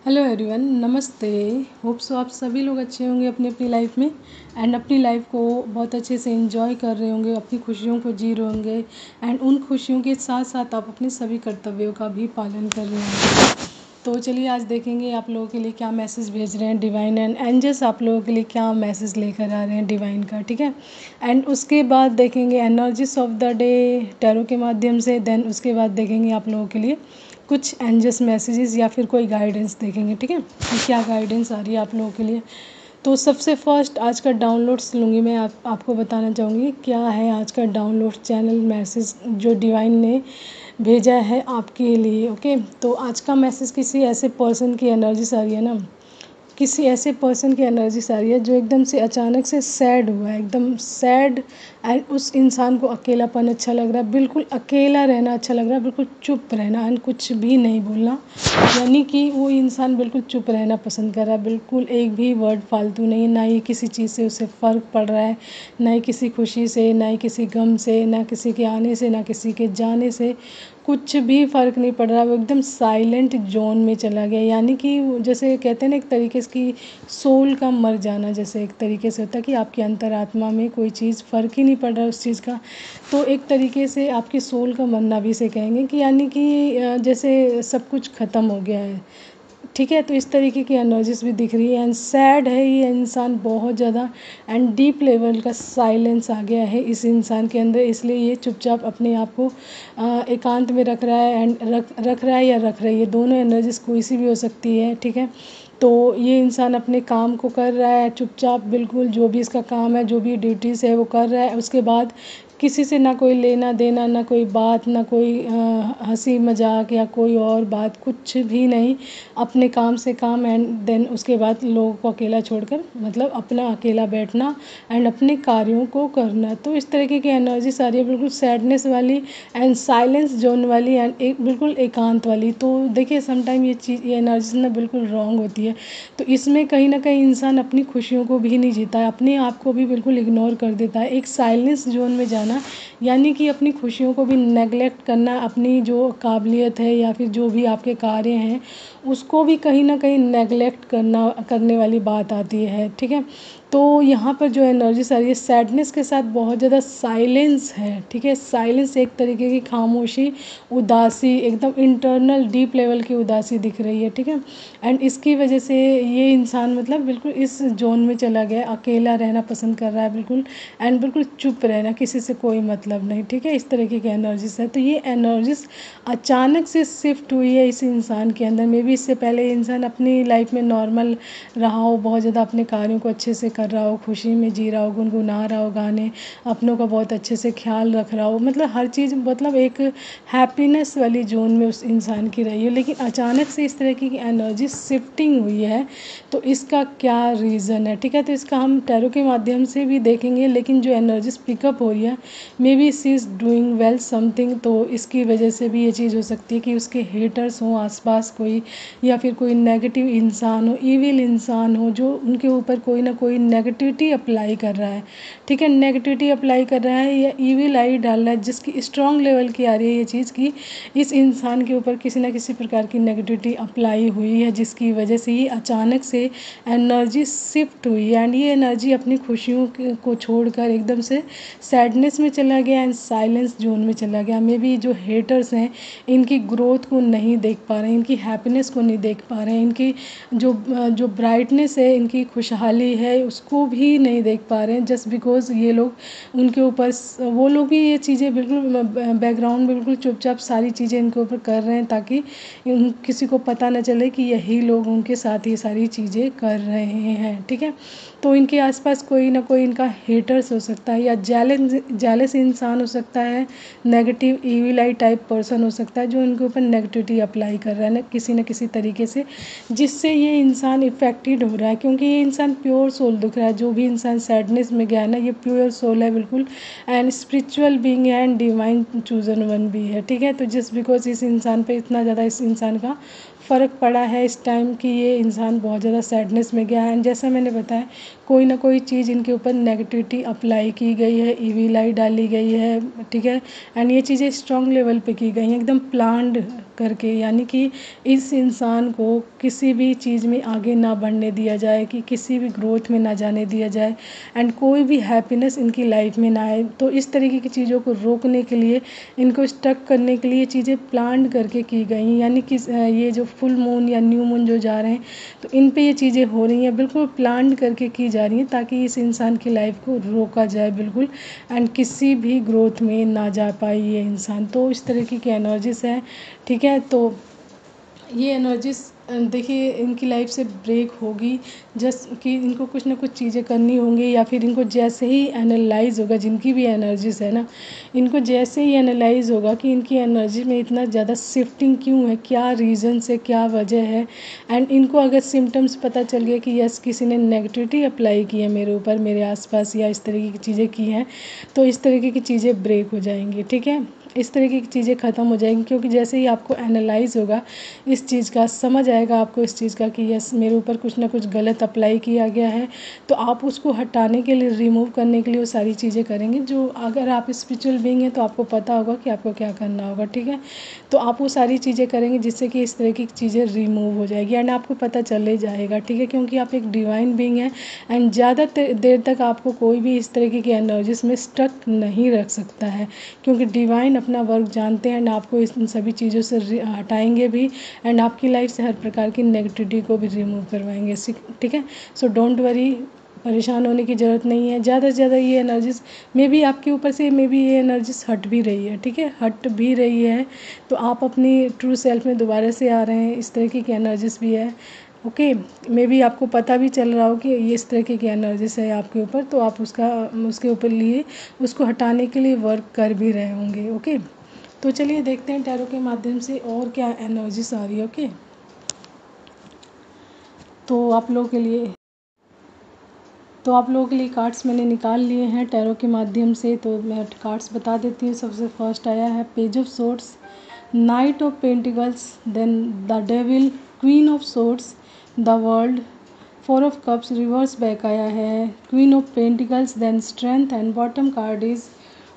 Hello everyone, नमस्ते। Hope so आप सभी लोग अच्छे होंगे अपनी अपनी लाइफ में एंड अपनी लाइफ को बहुत अच्छे से एंजॉय कर रहे होंगे, अपनी खुशियों को जी रहे होंगे एंड उन खुशियों के साथ साथ आप अपने सभी कर्तव्यों का भी पालन कर रहे होंगे। तो चलिए आज देखेंगे आप लोगों के लिए क्या मैसेज भेज रहे हैं डिवाइन एंड एंजल्स, आप लोगों के लिए क्या मैसेज लेकर आ रहे हैं डिवाइन का, ठीक है। एंड उसके बाद देखेंगे energies of the day tarot के माध्यम से। देन उसके बाद देखेंगे आप लोगों के लिए कुछ एंजल्स मैसेजेस या फिर कोई गाइडेंस देखेंगे, ठीक है, कि क्या गाइडेंस आ रही है आप लोगों के लिए। तो सबसे फर्स्ट आज का डाउनलोड्स लूँगी मैं, आपको बताना चाहूँगी क्या है आज का डाउनलोड चैनल मैसेज जो डिवाइन ने भेजा है आपके लिए। ओके, तो आज का मैसेज किसी ऐसे पर्सन की एनर्जीज आ रही है ना, किसी ऐसे पर्सन की एनर्जीज आ रही है जो एकदम से अचानक से सैड हुआ है, एकदम सैड एंड उस इंसान को अकेलापन अच्छा लग रहा है, बिल्कुल अकेला रहना अच्छा लग रहा है, बिल्कुल चुप रहना एंड कुछ भी नहीं बोलना। यानी कि वो इंसान बिल्कुल चुप रहना पसंद कर रहा है, बिल्कुल एक भी वर्ड फालतू नहीं, ना ही किसी चीज़ से उसे फ़र्क पड़ रहा है, ना ही किसी खुशी से, ना ही किसी गम से, ना किसी के आने से, ना किसी के जाने से, कुछ भी फ़र्क नहीं पड़ रहा। वो एकदम साइलेंट जोन में चला गया। यानी कि जैसे कहते हैं ना, एक तरीके से कि सोल का मर जाना, जैसे एक तरीके से होता है कि आपकी अंतरात्मा में कोई चीज़ फ़र्क ही नहीं पड़ रहा उस चीज़ का, तो एक तरीके से आपकी सोल का मरना भी इसे कहेंगे कि यानी कि जैसे सब कुछ ख़त्म हो गया है, ठीक है। तो इस तरीके की एनर्जीज भी दिख रही है एंड सैड है ये इंसान बहुत ज़्यादा एंड डीप लेवल का साइलेंस आ गया है इस इंसान के अंदर, इसलिए ये चुपचाप अपने आप को एकांत में रख रहा है एंड रख रहा है या रख रही है, दोनों एनर्जीज कोई सी भी हो सकती है, ठीक है। तो ये इंसान अपने काम को कर रहा है चुपचाप, बिल्कुल जो भी इसका काम है, जो भी ड्यूटीज़ है वो कर रहा है। उसके बाद किसी से ना कोई लेना देना, ना कोई बात, ना कोई हंसी मजाक या कोई और बात, कुछ भी नहीं, अपने काम से काम एंड देन उसके बाद लोगों को अकेला छोड़कर मतलब अपना अकेला बैठना एंड अपने कार्यों को करना। तो इस तरीके की एनर्जी सारी है, बिल्कुल सैडनेस वाली एंड साइलेंस जोन वाली एंड एक बिल्कुल एकांत वाली। तो देखिए समटाइम ये एनर्जी ना बिल्कुल रॉन्ग होती है, तो इसमें कहीं ना कहीं इंसान अपनी खुशियों को भी नहीं जीता है, अपने आप को भी बिल्कुल इग्नोर कर देता है। एक साइलेंस जोन में जाना यानी कि अपनी खुशियों को भी नेगलेक्ट करना, अपनी जो काबिलियत है या फिर जो भी आपके कार्य हैं उसको भी कहीं ना कहीं नेगलेक्ट करने वाली बात आती है, ठीक है। तो यहाँ पर जो एनर्जी सारी है सैडनेस के साथ बहुत ज़्यादा साइलेंस है, ठीक है। साइलेंस एक तरीके की खामोशी, उदासी, एकदम इंटरनल डीप लेवल की उदासी दिख रही है, ठीक है। एंड इसकी वजह से ये इंसान मतलब बिल्कुल इस जोन में चला गया, अकेला रहना पसंद कर रहा है बिल्कुल एंड बिल्कुल चुप रहना, किसी से कोई मतलब नहीं, ठीक है। इस तरीके की एनर्जीज है। तो ये एनर्जीज अचानक से शिफ्ट हुई है इस इंसान के अंदर। मे बी इससे पहले इंसान अपनी लाइफ में नॉर्मल रहा हो, बहुत ज़्यादा अपने कार्यों को अच्छे से कर रहा हो, खुशी में जी रहा हो, गुनगुना रहा हो गाने, अपनों का बहुत अच्छे से ख्याल रख रहा हो, मतलब हर चीज़ मतलब एक हैप्पीनेस वाली जोन में उस इंसान की रही है। लेकिन अचानक से इस तरह की एनर्जी शिफ्टिंग हुई है, तो इसका क्या रीज़न है, ठीक है। तो इसका हम टैरो के माध्यम से भी देखेंगे, लेकिन जो एनर्जीज पिकअप हो रही है maybe she is doing well something, तो इसकी वजह से भी ये चीज़ हो सकती है कि उसके हेटर्स हों आसपास कोई, या फिर कोई नेगेटिव इंसान हो, ईविल इंसान हो जो उनके ऊपर कोई ना कोई नेगेटिविटी अप्लाई कर रहा है, ठीक है। नेगेटिविटी अप्लाई कर रहा है या ईविल आई डाल रहा है, जिसकी स्ट्रॉन्ग लेवल की आ रही है ये चीज़ की इस इंसान के ऊपर किसी ना किसी प्रकार की नेगेटिविटी अप्लाई हुई है, जिसकी वजह से ये अचानक से एनर्जी शिफ्ट हुई एंड ये एनर्जी अपनी खुशियों को छोड़कर एकदम से सैडनेस में चला गया एंड साइलेंस जोन में चला गया। मे बी जो हेटर्स हैं इनकी ग्रोथ को नहीं देख पा रहे हैं, इनकी हैप्पीनेस को नहीं देख पा रहे हैं, इनकी जो ब्राइटनेस है, इनकी खुशहाली है, उसको भी नहीं देख पा रहे हैं, जस्ट बिकॉज ये लोग उनके ऊपर वो लोग भी ये चीज़ें बिल्कुल बैकग्राउंड बिल्कुल चुपचाप सारी चीज़ें इनके ऊपर कर रहे हैं, ताकि किसी को पता ना चले कि यही लोग उनके साथ ये सारी चीज़ें कर रहे हैं, ठीक है। तो इनके आसपास कोई ना कोई इनका हेटर्स हो सकता है या जेलस इंसान हो सकता है, negative evil I type person हो सकता है जो इनके ऊपर नेगेटिविटी अप्लाई कर रहा है ना किसी तरीके से, जिससे ये इंसान इफेक्टेड हो रहा है। क्योंकि ये इंसान प्योर सोल दिख रहा है, जो भी इंसान सैडनेस में गया है ना, ये प्योर सोल है बिल्कुल एंड स्पिरिचुअल बीइंग है एंड डिवाइन चूजन वन भी है, ठीक है। तो जस्ट बिकॉज इस इंसान पे इतना ज़्यादा इस इंसान का फ़र्क पड़ा है इस टाइम कि ये इंसान बहुत ज़्यादा सैडनेस में गया है एंड जैसा मैंने बताया कोई ना कोई चीज़ इनके ऊपर नेगेटिविटी अप्लाई की गई है, ईविल आई डाली गई है, ठीक है। एंड ये चीज़ें स्ट्रॉन्ग लेवल पे की गई हैं, एकदम प्लान्ड करके, यानी कि इस इंसान को किसी भी चीज़ में आगे ना बढ़ने दिया जाए, कि किसी भी ग्रोथ में ना जाने दिया जाए एंड कोई भी हैप्पीनेस इनकी लाइफ में ना आए। तो इस तरीके की चीज़ों को रोकने के लिए, इनको स्टक करने के लिए ये चीज़ें प्लान करके की गई, यानी कि ये जो फुल मून या न्यू मून जो जा रहे हैं तो इन पे ये चीज़ें हो रही हैं, बिल्कुल प्लान करके की जा रही हैं ताकि इस इंसान की लाइफ को रोका जाए बिल्कुल, एंड किसी भी ग्रोथ में ना जा पाए ये इंसान। तो इस तरीके की एनर्जीज है, ठीक है। तो ये एनर्जीज देखिए इनकी लाइफ से ब्रेक होगी, जस्ट कि इनको कुछ ना कुछ चीज़ें करनी होंगी, या फिर इनको जैसे ही एनालाइज होगा, जिनकी भी एनर्जीज है ना, इनको जैसे ही एनालाइज होगा कि इनकी एनर्जी में इतना ज़्यादा शिफ्टिंग क्यों है, क्या रीज़न से, क्या वजह है, एंड इनको अगर सिम्टम्स पता चल गया कि यस किसी ने नेगेटिविटी अप्लाई की है मेरे ऊपर, मेरे आसपास, या इस तरीके की चीज़ें की हैं, तो इस तरीके की चीज़ें ब्रेक हो जाएंगी, ठीक है। इस तरीके की चीज़ें ख़त्म हो जाएंगी, क्योंकि जैसे ही आपको एनालाइज होगा इस चीज़ का, समझ आएगा आपको इस चीज़ का कि यस मेरे ऊपर कुछ ना कुछ गलत अप्लाई किया गया है, तो आप उसको हटाने के लिए, रिमूव करने के लिए वो सारी चीज़ें करेंगे। जो अगर आप स्पिरिचुअल बीइंग हैं तो आपको पता होगा कि आपको क्या करना होगा, ठीक है। तो आप वो सारी चीज़ें करेंगे जिससे कि इस तरह की चीज़ें रिमूव हो जाएगी, एंड आपको पता चले जाएगा, ठीक है, क्योंकि आप एक डिवाइन बीइंग हैं एंड ज़्यादा देर तक आपको कोई भी इस तरीके की एनर्जीज में स्टक नहीं रख सकता है, क्योंकि डिवाइन अपना वर्क जानते हैं एंड आपको इन सभी चीज़ों से हटाएंगे भी, एंड आपकी लाइफ से हर प्रकार की नेगेटिविटी को भी रिमूव करवाएंगे, ठीक है। सो डोंट वरी, परेशान होने की ज़रूरत नहीं है। ज़्यादा से ज़्यादा ये एनर्जीज मे बी आपके ऊपर से, मे बी ये एनर्जीज हट भी रही है, ठीक है, हट भी रही है, तो आप अपनी ट्रू सेल्फ में दोबारा से आ रहे हैं, इस तरीके की एनर्जीज भी है, ओके। मे बी आपको पता भी चल रहा हो कि ये इस तरीके की एनर्जीज है आपके ऊपर, तो आप उसके ऊपर लिए उसको हटाने के लिए वर्क कर भी रहे होंगे, ओके। तो चलिए देखते हैं टैरो के माध्यम से और क्या एनर्जीज आ रही है, ओके। तो आप लोगों के लिए कार्ड्स मैंने निकाल लिए हैं टैरो के माध्यम से, तो मैं कार्ड्स बता देती हूँ। सबसे फर्स्ट आया है page of swords, knight of pentacles, then the devil, queen of swords, the world, four of cups reverse back आया है, queen of pentacles, then strength, and bottom card is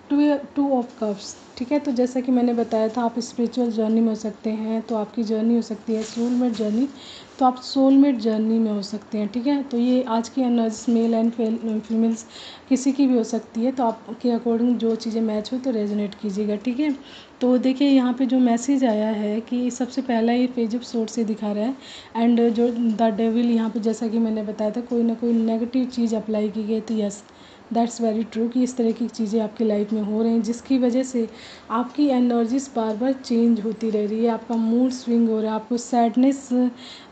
two of cups, ठीक है। तो जैसा कि मैंने बताया था, आप स्पिरिचुअल जर्नी में हो सकते हैं, तो आपकी जर्नी हो सकती है सोलमेट जर्नी, तो आप सोलमेट जर्नी में हो सकते हैं, ठीक है। तो ये आज की एनर्जी मेल एंड फीमेल्स किसी की भी हो सकती है, तो आपके अकॉर्डिंग जो चीज़ें मैच हो तो रेजोनेट कीजिएगा, ठीक है। तो देखिए यहाँ पे जो मैसेज आया है कि सबसे पहला ये पेज ऑफ सोर्ड से दिखा रहा है, एंड जो द डेविल यहाँ पे, जैसा कि मैंने बताया था, कोई ना कोई नेगेटिव चीज़ अप्लाई की गई, तो यस दैट्स वेरी ट्रू कि इस तरह की चीज़ें आपकी लाइफ में हो रही हैं, जिसकी वजह से आपकी एनर्जीज बार बार चेंज होती रह रही है, आपका मूड स्विंग हो रहा है, आपको सैडनेस,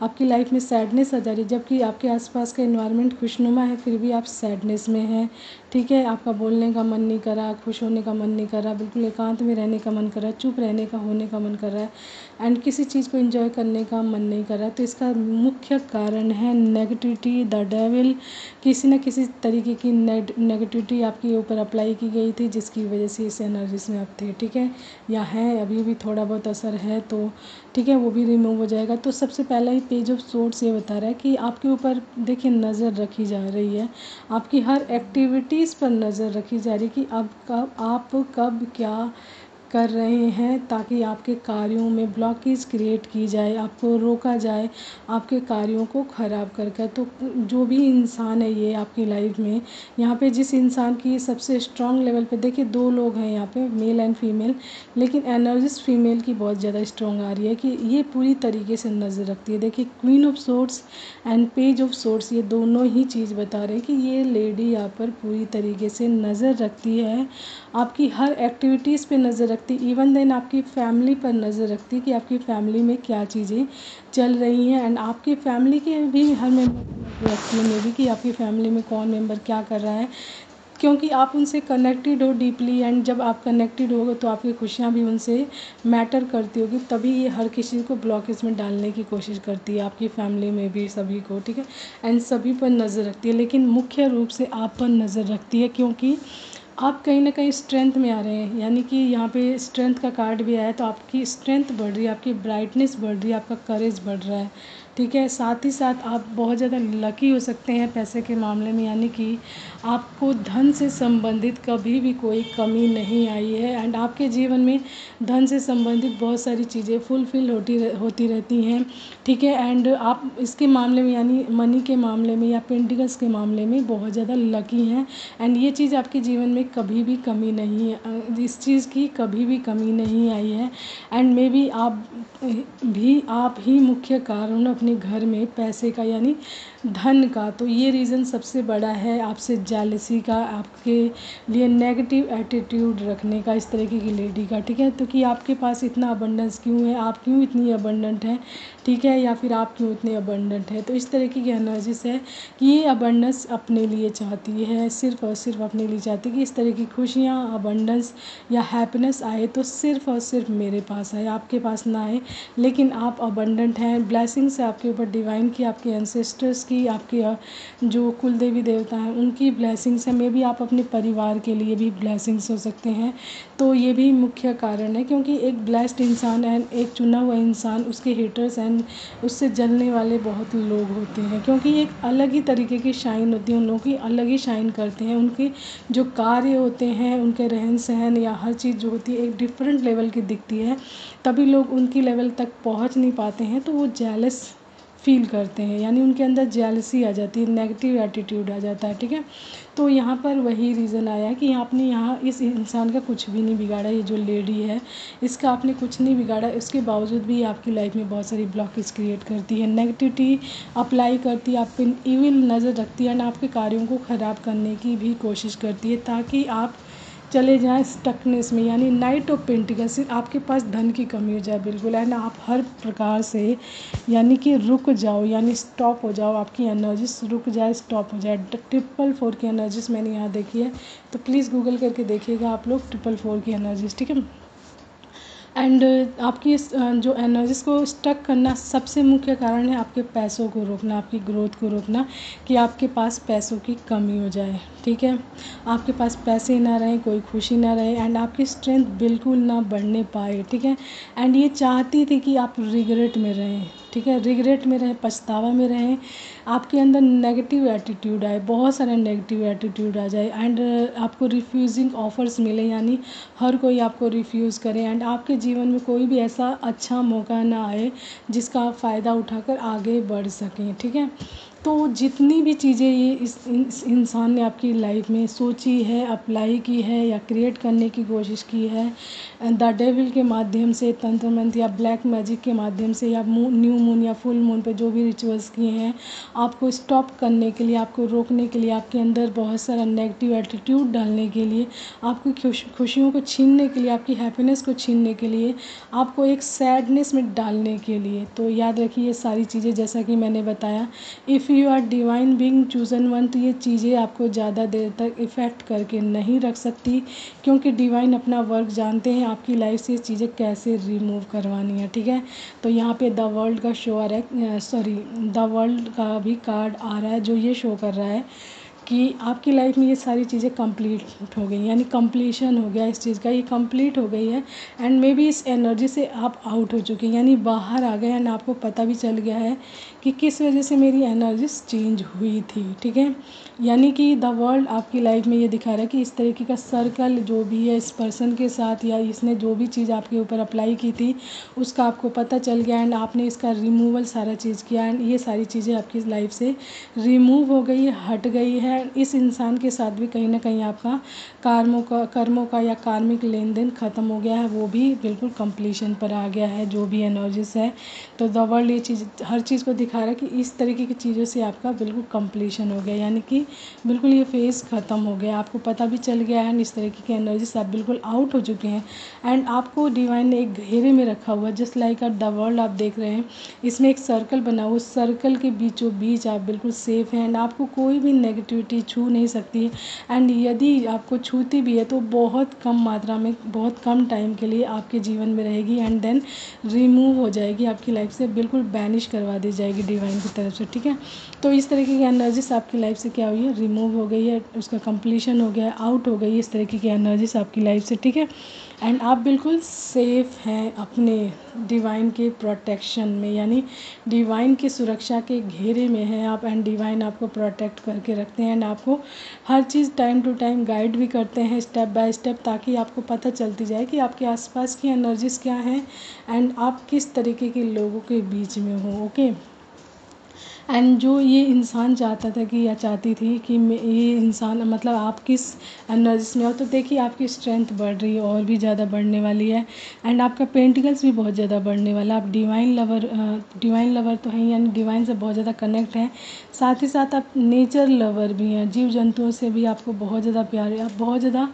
आपकी लाइफ में सैडनेस आ जा रही है, जबकि आपके आसपास का एनवायरनमेंट खुशनुमा है, फिर भी आप सैडनेस में हैं, ठीक है। आपका बोलने का मन नहीं कर रहा, खुश होने का मन नहीं कर रहा, बिल्कुल एकांत में रहने का मन कर रहा है, चुप रहने का, होने का मन कर रहा है, एंड किसी चीज़ को एंजॉय करने का मन नहीं कर रहा। तो इसका मुख्य कारण है नेगेटिविटी, द डेविल, किसी न किसी तरीके की नेगेटिविटी आपके ऊपर अप्लाई की गई थी, जिसकी वजह से इस एनर्जीज में आप थे, ठीक है, या है, अभी भी थोड़ा बहुत असर है, तो ठीक है, वो भी रिमूव हो जाएगा। तो सबसे पहला ही पेज ऑफ सोर्ड्स ये बता रहा है कि आपके ऊपर देखिए नज़र रखी जा रही है, आपकी हर एक्टिविटीज़ पर नज़र रखी जा रही है कि आप कब क्या कर रहे हैं, ताकि आपके कार्यों में ब्लॉकेज क्रिएट की जाए, आपको रोका जाए आपके कार्यों को ख़राब करके। तो जो भी इंसान है ये आपकी लाइफ में, यहाँ पे जिस इंसान की सबसे स्ट्रांग लेवल पे, देखिए दो लोग हैं यहाँ पे, मेल एंड फीमेल, लेकिन एनर्जीज फीमेल की बहुत ज़्यादा स्ट्रांग आ रही है कि ये पूरी तरीके से नज़र रखती है। देखिए queen of swords and page of swords, ये दोनों ही चीज़ बता रहे हैं कि ये लेडी यहाँ पर पूरी तरीके से नज़र रखती है, आपकी हर एक्टिविटीज़ पे नज़र रखती, इवन देन आपकी फैमिली पर नज़र रखती कि आपकी फैमिली में क्या चीज़ें चल रही हैं, एंड आपकी फैमिली के भी हर मेंबर रखती है मे बी कि आपकी फैमिली में कौन मेंबर क्या कर रहा है, क्योंकि आप उनसे कनेक्टेड हो डीपली, एंड जब आप कनेक्टेड होगे तो आपकी खुशियाँ भी उनसे मैटर करती होगी, तभी ये हर किसी को ब्लॉकेज में डालने की कोशिश करती है, आपकी फैमिली में भी सभी को, ठीक है, एंड सभी पर नज़र रखती है, लेकिन मुख्य रूप से आप पर नज़र रखती है, क्योंकि आप कहीं न कहीं स्ट्रेंथ में आ रहे हैं, यानी कि यहाँ पे स्ट्रेंथ का कार्ड भी आया है, तो आपकी स्ट्रेंथ बढ़ रही है, आपकी ब्राइटनेस बढ़ रही है, आपका करेज बढ़ रहा है, ठीक है। साथ ही साथ आप बहुत ज़्यादा लकी हो सकते हैं पैसे के मामले में, यानी कि आपको धन से संबंधित कभी भी कोई कमी नहीं आई है एंड आपके जीवन में धन से संबंधित बहुत सारी चीज़ें फुलफ़िल होती रहती हैं, ठीक है। एंड आप इसके मामले में यानी मनी के मामले में या पेंटिकल्स के मामले में बहुत ज़्यादा लकी हैं एंड ये चीज़ आपके जीवन में कभी भी कमी नहीं है, इस चीज़ की कभी भी कमी नहीं आई है। एंड मे बी आप ही मुख्य कारण हो अपने घर में पैसे का यानी धन का, तो ये रीज़न सबसे बड़ा है आपसे जेलसी का, आपके लिए नेगेटिव एटीट्यूड रखने का इस तरीके की लेडी का, ठीक है। तो कि आपके पास इतना अबंडेंस क्यों है, आप क्यों इतनी अबंडेंट हैं, ठीक है, या फिर आप क्यों इतने अबंडेंट हैं। तो इस तरीके की एनर्जीज है कि ये अबंडेंस अपने लिए चाहती है, सिर्फ़ और सिर्फ अपने लिए चाहती है कि इस तरह की खुशियाँ, अबंडेंस या हैप्पीनेस आए तो सिर्फ़ और सिर्फ मेरे पास आए, आपके पास ना आए। लेकिन आप अबंडेंट हैं, ब्लेसिंग्स है आपके ऊपर डिवाइन की, आपके एंसेस्टर्स की, आपके जो कुल देवी देवता हैं उनकी ब्लेसिंग्स है। मे बी आप अपने परिवार के लिए भी ब्लेसिंग्स हो सकते हैं, तो ये भी मुख्य कारण है। क्योंकि एक ब्लेस्ड इंसान एंड एक चुना हुआ इंसान, उसके हेटर्स एंड उससे जलने वाले बहुत लोग होते हैं, क्योंकि एक अलग ही तरीके की शाइन होती है उन लोगों की, अलग ही शाइन करते हैं, उनके जो कार्य होते हैं, उनके रहन सहन या हर चीज़ जो होती है एक डिफरेंट लेवल की दिखती है, तभी लोग उनकी लेवल तक पहुंच नहीं पाते हैं, तो वो जेलस फील करते हैं, यानी उनके अंदर जेलसी आ जाती है, नेगेटिव एटीट्यूड आ जाता है, ठीक है। तो यहाँ पर वही रीज़न आया कि आपने यहाँ इस इंसान का कुछ भी नहीं बिगाड़ा, ये जो लेडी है इसका आपने कुछ नहीं बिगाड़ा, इसके बावजूद भी आपकी लाइफ में बहुत सारी ब्लॉकेज क्रिएट करती है, नेगेटिविटी अप्लाई करती है, आप पे इविल नज़र रखती है एंड आपके कार्यों को ख़राब करने की भी कोशिश करती है, ताकि आप चले जाएं स्टकनेस में, यानी नाइट ऑफ पेंटिकल्स, आपके पास धन की कमी हो जाए बिल्कुल एंड आप हर प्रकार से यानी कि रुक जाओ, यानी स्टॉप हो जाओ, आपकी एनर्जीज रुक जाए, स्टॉप हो जाए। 444 की एनर्जीज मैंने यहाँ देखी है, तो प्लीज़ गूगल करके देखिएगा आप लोग 444 की एनर्जीज, ठीक है। एंड आपकी जो एनर्जीज को स्टक करना सबसे मुख्य कारण है आपके पैसों को रोकना, आपकी ग्रोथ को रोकना, कि आपके पास पैसों की कमी हो जाए, ठीक है, आपके पास पैसे ना रहें, कोई खुशी ना रहे एंड आपकी स्ट्रेंथ बिल्कुल ना बढ़ने पाए, ठीक है। एंड ये चाहती थी कि आप रिग्रेट में रहें, ठीक है, रिग्रेट में रहें, पछतावा में रहें, आपके अंदर नेगेटिव एटीट्यूड आए, बहुत सारा नेगेटिव एटीट्यूड आ जाए एंड आपको रिफ्यूजिंग ऑफर्स मिले, यानी हर कोई आपको रिफ्यूज़ करे एंड आपके जीवन में कोई भी ऐसा अच्छा मौका ना आए जिसका आप फ़ायदा उठाकर आगे बढ़ सकें, ठीक है। तो जितनी भी चीज़ें ये इस इंसान ने आपकी लाइफ में सोची है, अप्लाई की है या क्रिएट करने की कोशिश की है, द डेविल के माध्यम से, तंत्र मंत्र या ब्लैक मैजिक के माध्यम से, या न्यू मून या फुल मून पे जो भी रिचुअल्स किए हैं, आपको स्टॉप करने के लिए, आपको रोकने के लिए, आपके अंदर बहुत सारा नेगेटिव एटीट्यूड डालने के लिए, आपकी खुशियों को छीनने के लिए, आपकी हैप्पीनेस को छीनने के लिए, आपको एक सैडनेस में डालने के लिए। तो याद रखिए ये सारी चीज़ें, जैसा कि मैंने बताया, if you are divine being chosen one, तो ये चीज़ें आपको ज़्यादा देर तक इफ़ेक्ट करके नहीं रख सकती, क्योंकि डिवाइन अपना वर्क जानते हैं, आपकी लाइफ से ये चीज़ें कैसे रिमूव करवानी है, ठीक है। तो यहाँ पे द वर्ल्ड का शो आ रहा है, सॉरी द वर्ल्ड का भी कार्ड आ रहा है, जो ये शो कर रहा है कि आपकी लाइफ में ये सारी चीज़ें कंप्लीट हो गई, यानी कंप्लीशन हो गया इस चीज़ का, ये कंप्लीट हो गई है एंड मे बी इस एनर्जी से आप आउट हो चुके हैं, यानी बाहर आ गए एंड आपको पता भी चल गया है कि किस वजह से मेरी एनर्जीज चेंज हुई थी, ठीक है। यानी कि द वर्ल्ड आपकी लाइफ में ये दिखा रहा है कि इस तरीके का सर्कल जो भी है इस पर्सन के साथ, या इसने जो भी चीज़ आपके ऊपर अप्लाई की थी उसका आपको पता चल गया एंड आपने इसका रिमूवल सारा चीज़ किया एंड ये सारी चीज़ें आपकी लाइफ से रिमूव हो गई, हट गई है। इस इंसान के साथ भी कहीं ना कहीं आपका कर्मों का या कार्मिक लेन देन ख़त्म हो गया है, वो भी बिल्कुल कंप्लीशन पर आ गया है, जो भी एनर्जीज है। तो द वर्ल्ड ये चीज़ हर चीज़ को दिखा रहा है कि इस तरीके की चीज़ों से आपका बिल्कुल कंप्लीशन हो गया, यानी कि बिल्कुल ये फेज़ ख़त्म हो गया, आपको पता भी चल गया है एंड इस तरीके की एनर्जी से आप बिल्कुल आउट हो चुके हैं एंड आपको डिवाइन ने एक घेरे में रखा हुआ है, जस्ट लाइक द वर्ल्ड आप देख रहे हैं, इसमें एक सर्कल बना हुआ, उस सर्कल के बीचों बीच आप बिल्कुल सेफ़ हैं एंड आपको कोई भी पॉजिटिविटी छू नहीं सकती है, एंड यदि आपको छूती भी है तो बहुत कम मात्रा में, बहुत कम टाइम के लिए आपके जीवन में रहेगी, एंड देन रिमूव हो जाएगी आपकी लाइफ से, बिल्कुल बैनिश करवा दी जाएगी डिवाइन की तरफ से, ठीक है। तो इस तरीके की एनर्जीज आपकी लाइफ से क्या हुई है, रिमूव हो गई है, उसका कंप्लीशन हो गया है, आउट हो गई है इस तरीके की एनर्जीज आपकी लाइफ से, ठीक है। एंड आप बिल्कुल सेफ़ हैं अपने डिवाइन के प्रोटेक्शन में, यानी डिवाइन की सुरक्षा के घेरे में हैं आप, एंड डिवाइन आपको प्रोटेक्ट करके रखते हैं, एंड आपको हर चीज़ टाइम टू टाइम गाइड भी करते हैं स्टेप बाय स्टेप, ताकि आपको पता चलती जाए कि आपके आसपास की एनर्जीज़ क्या हैं एंड आप किस तरीके के लोगों के बीच में हो, ओके। एंड जो ये इंसान चाहता था कि या चाहती थी कि ये इंसान मतलब आप किस एनर्जीज में हो, तो देखिए आपकी स्ट्रेंथ बढ़ रही है और भी ज़्यादा बढ़ने वाली है, एंड आपका पेंटिकल्स भी बहुत ज़्यादा बढ़ने वाला है। आप डिवाइन लवर तो हैं, यानी डिवाइन से बहुत ज़्यादा कनेक्ट हैं, साथ ही साथ आप नेचर लवर भी हैं, जीव जंतुओं से भी आपको बहुत ज़्यादा प्यार है, आप बहुत ज़्यादा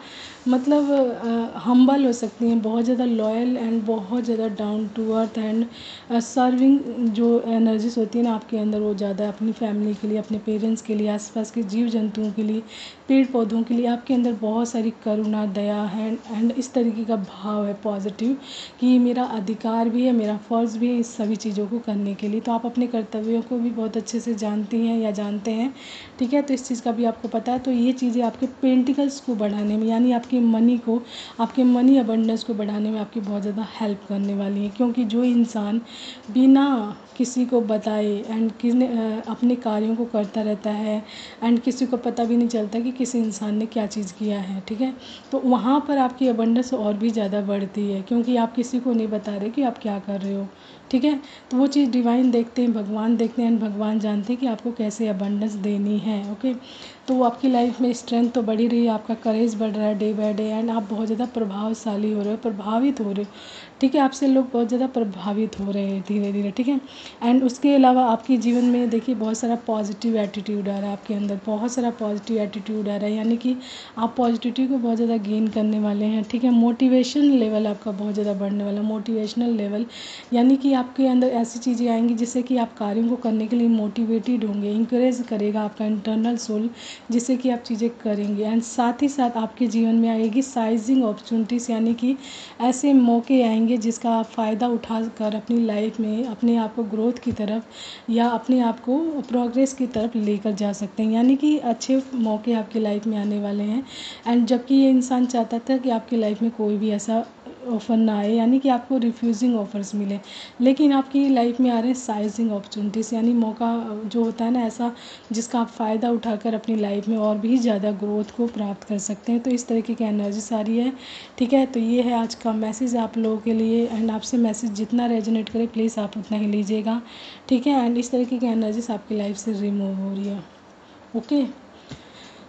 मतलब हम्बल हो सकती हैं, बहुत ज़्यादा लॉयल एंड बहुत ज़्यादा down to earth, and serving जो एनर्जीज होती है ना आपके अंदर, वो ज़्यादा अपनी फैमिली के लिए, अपने पेरेंट्स के लिए, आसपास के जीव जंतुओं के लिए, पेड़ पौधों के लिए आपके अंदर बहुत सारी करुणा, दया है, एंड इस तरीके का भाव है पॉजिटिव, कि मेरा अधिकार भी है, मेरा फ़र्ज़ भी है इस सभी चीज़ों को करने के लिए। तो आप अपने कर्तव्यों को भी बहुत अच्छे से जानती हैं या जानते हैं, ठीक है। तो इस चीज़ का भी आपको पता है, तो ये चीज़ें आपके पेंटिकल्स को बढ़ाने में, यानी आपके मनी को, आपके मनी अबंडेंस को बढ़ाने में आपकी बहुत ज़्यादा हेल्प करने वाली है, क्योंकि जो इंसान बिना किसी को बताए एंड अपने कार्यों को करता रहता है, एंड किसी को पता भी नहीं चलता कि किसी इंसान ने क्या चीज़ किया है, ठीक है। तो वहाँ पर आपकी अबंडेंस और भी ज़्यादा बढ़ती है, क्योंकि आप किसी को नहीं बता रहे कि आप क्या कर रहे हो, ठीक है। तो वो चीज़ डिवाइन देखते हैं, भगवान देखते हैं, एंड भगवान जानते हैं कि आपको कैसे अबंडेंस देनी है, ओके। तो वो आपकी लाइफ में स्ट्रेंथ तो बढ़ी रही है, आपका करेज बढ़ रहा है डे बाय डे, एंड आप बहुत ज़्यादा प्रभावशाली हो रहे हो, प्रभावित हो रहे हो, ठीक है। आपसे लोग बहुत ज़्यादा प्रभावित हो रहे हैं धीरे धीरे, ठीक है। एंड उसके अलावा आपके जीवन में देखिए बहुत सारा पॉजिटिव एटीट्यूड आ रहा है आपके अंदर, बहुत सारा पॉजिटिव एटीट्यूड आ रहा है, यानी कि आप पॉजिटिविटी को बहुत ज़्यादा गेन करने वाले हैं, ठीक है। मोटिवेशन लेवल आपका बहुत ज़्यादा बढ़ने वाला है, मोटिवेशनल लेवल, यानी कि आपके अंदर ऐसी चीज़ें आएंगी जिससे कि आप कार्यों को करने के लिए मोटिवेटेड होंगे, इंकरेज करेगा आपका इंटरनल सोल, जिससे कि आप चीज़ें करेंगे। एंड साथ ही साथ आपके जीवन में आएगी साइजिंग अपॉर्चुनिटीज़, यानी कि ऐसे मौके आएंगे जिसका आप फ़ायदा उठाकर अपनी लाइफ में अपने आप को ग्रोथ की तरफ या अपने आप को प्रोग्रेस की तरफ लेकर जा सकते हैं, यानी कि अच्छे मौके आपकी लाइफ में आने वाले हैं। एंड जबकि ये इंसान चाहता था कि आपकी लाइफ में कोई भी ऐसा ऑफ़र ना आए, यानी कि आपको रिफ्यूजिंग ऑफ़र्स मिले, लेकिन आपकी लाइफ में आ रहे हैं साइजिंग अपॉर्चुनिटीज़, यानी मौका जो होता है ना ऐसा, जिसका आप फ़ायदा उठाकर अपनी लाइफ में और भी ज़्यादा ग्रोथ को प्राप्त कर सकते हैं। तो इस तरीके की एनर्जी आ रही है, ठीक है। तो ये है आज का मैसेज आप लोगों के लिए, एंड आपसे मैसेज जितना रेजोनेट करे प्लीज़ आप उतना ही लीजिएगा, ठीक है। एंड इस तरीके की एनर्जीज आपकी लाइफ से रिमूव हो रही है, ओके।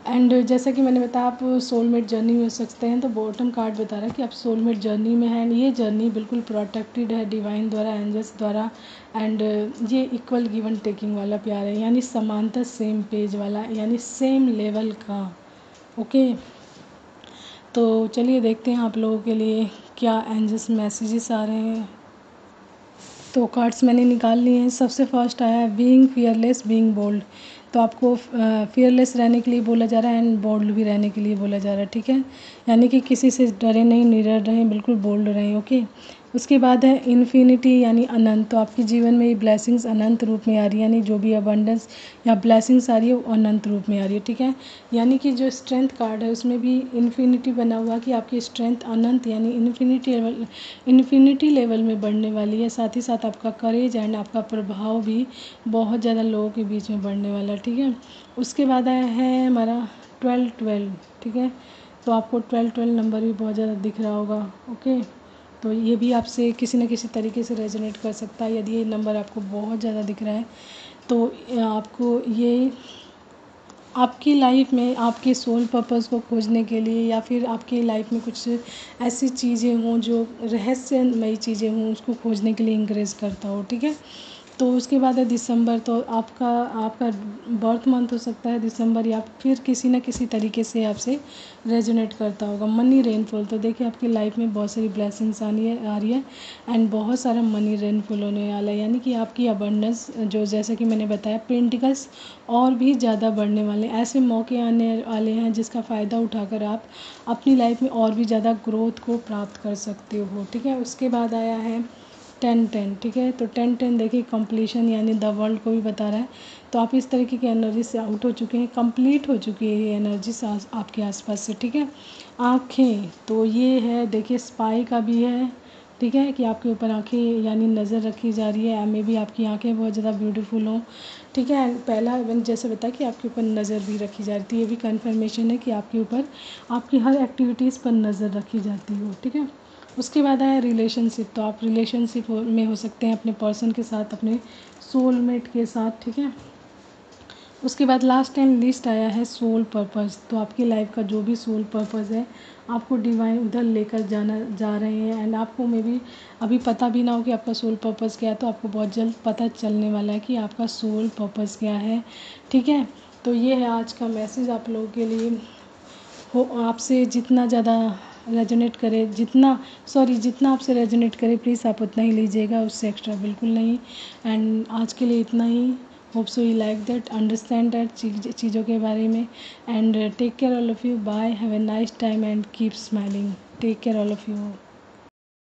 एंड जैसा कि मैंने बताया आप सोलमेट जर्नी में हो सकते हैं, तो बॉटम कार्ड बता रहा है कि आप सोलमेट जर्नी में हैं, एंड ये जर्नी बिल्कुल प्रोटेक्टेड है डिवाइन द्वारा, एंजल्स द्वारा, एंड ये इक्वल गिवन टेकिंग वाला प्यार है, यानी समानता सेम पेज वाला, यानी सेम लेवल का, ओके। तो चलिए देखते हैं आप लोगों के लिए क्या एंजल्स मैसेजेस आ रहे हैं। तो कार्ड्स मैंने निकाल लिए हैं। सबसे फर्स्ट आया है बीइंग फियरलेस बीइंग बोल्ड, तो आपको फियरलेस रहने के लिए बोला जा रहा है एंड बोल्ड भी रहने के लिए बोला जा रहा है, ठीक है। यानी कि किसी से डरे नहीं, निडर रहें, बिल्कुल बोल्ड रहें, ओके। उसके बाद है इन्फिनिटी यानी अनंत, तो आपके जीवन में ये ब्लेसिंग्स अनंत रूप में आ रही है, यानी जो भी अबंडेंस या ब्लेसिंग्स आ रही है वो अनंत रूप में आ रही है, ठीक है। यानी कि जो स्ट्रेंथ कार्ड है उसमें भी इन्फिनिटी बना हुआ कि आपकी स्ट्रेंथ अनंत यानी इन्फिनिटी लेवल में बढ़ने वाली है। साथ ही साथ आपका करेज एंड आपका प्रभाव भी बहुत ज़्यादा लोगों के बीच में बढ़ने वाला है, ठीक है। उसके बाद आया है हमारा 12-12, ठीक है। तो आपको 12-12 नंबर भी बहुत ज़्यादा दिख रहा होगा, ओके। तो ये भी आपसे किसी न किसी तरीके से रेजोनेट कर सकता है। यदि ये नंबर आपको बहुत ज़्यादा दिख रहा है तो आपको ये आपकी लाइफ में आपके सोल पर्पस को खोजने के लिए, या फिर आपकी लाइफ में कुछ ऐसी चीज़ें हों जो रहस्यमयी चीज़ें हों, उसको खोजने के लिए इंकरेज करता हो, ठीक है। तो तो उसके बाद है दिसंबर, तो आपका आपका बर्थ मंथ हो सकता है दिसंबर, या फिर किसी न किसी तरीके से आपसे रेजोनेट करता होगा। मनी रेनफॉल, तो देखिए आपकी लाइफ में बहुत सारी ब्लेसिंग्स आ रही है एंड बहुत सारा मनी रेनफॉल होने वाला है, यानी कि आपकी अबंडेंस जो जैसे कि मैंने बताया पेंटिकल्स और भी ज़्यादा बढ़ने वाले हैं। ऐसे मौके आने वाले हैं जिसका फ़ायदा उठाकर आप अपनी लाइफ में और भी ज़्यादा ग्रोथ को प्राप्त कर सकते हो। ठीक है, उसके बाद आया है 10-10। ठीक है, तो 10-10 देखिए कंप्लीशन यानी द वर्ल्ड को भी बता रहा है। तो आप इस तरीके की एनर्जी से आउट हो चुके हैं, कंप्लीट हो चुकी है ये एनर्जी आपके आसपास से। ठीक है, आँखें, तो ये है देखिए स्पाई का भी है। ठीक है, कि आपके ऊपर आँखें यानी नज़र रखी जा रही है, मे भी आपकी आँखें बहुत ज़्यादा ब्यूटीफुल हों। ठीक है, एंड पहला मैंने जैसे बताया कि आपके ऊपर नज़र भी रखी जा रही थी, ये भी कन्फर्मेशन है कि आपके ऊपर आपकी हर एक्टिविटीज़ पर नज़र रखी जाती हो। ठीक है, उसके बाद आया रिलेशनशिप, तो आप रिलेशनशिप में हो सकते हैं अपने पर्सन के साथ, अपने सोलमेट के साथ। ठीक है, उसके बाद लास्ट एंड लिस्ट आया है सोल पर्पस, तो आपकी लाइफ का जो भी सोल पर्पस है आपको डिवाइन उधर लेकर जा रहे हैं एंड आपको मे बी अभी पता भी ना हो कि आपका सोल पर्पस क्या है, तो आपको बहुत जल्द पता चलने वाला है कि आपका सोल पर्पस क्या है। ठीक है, तो ये है आज का मैसेज आप लोगों के लिए। हो आपसे जितना ज़्यादा रेजोनेट करे, जितना आपसे रेजोनेट करे प्लीज़ आप उतना ही लीजिएगा, उससे एक्स्ट्रा बिल्कुल नहीं। एंड आज के लिए इतना ही। Hope so you like that, understand that चीज़ों के बारे में। And take care all of you, bye, have a nice time and keep smiling. Take care all of you.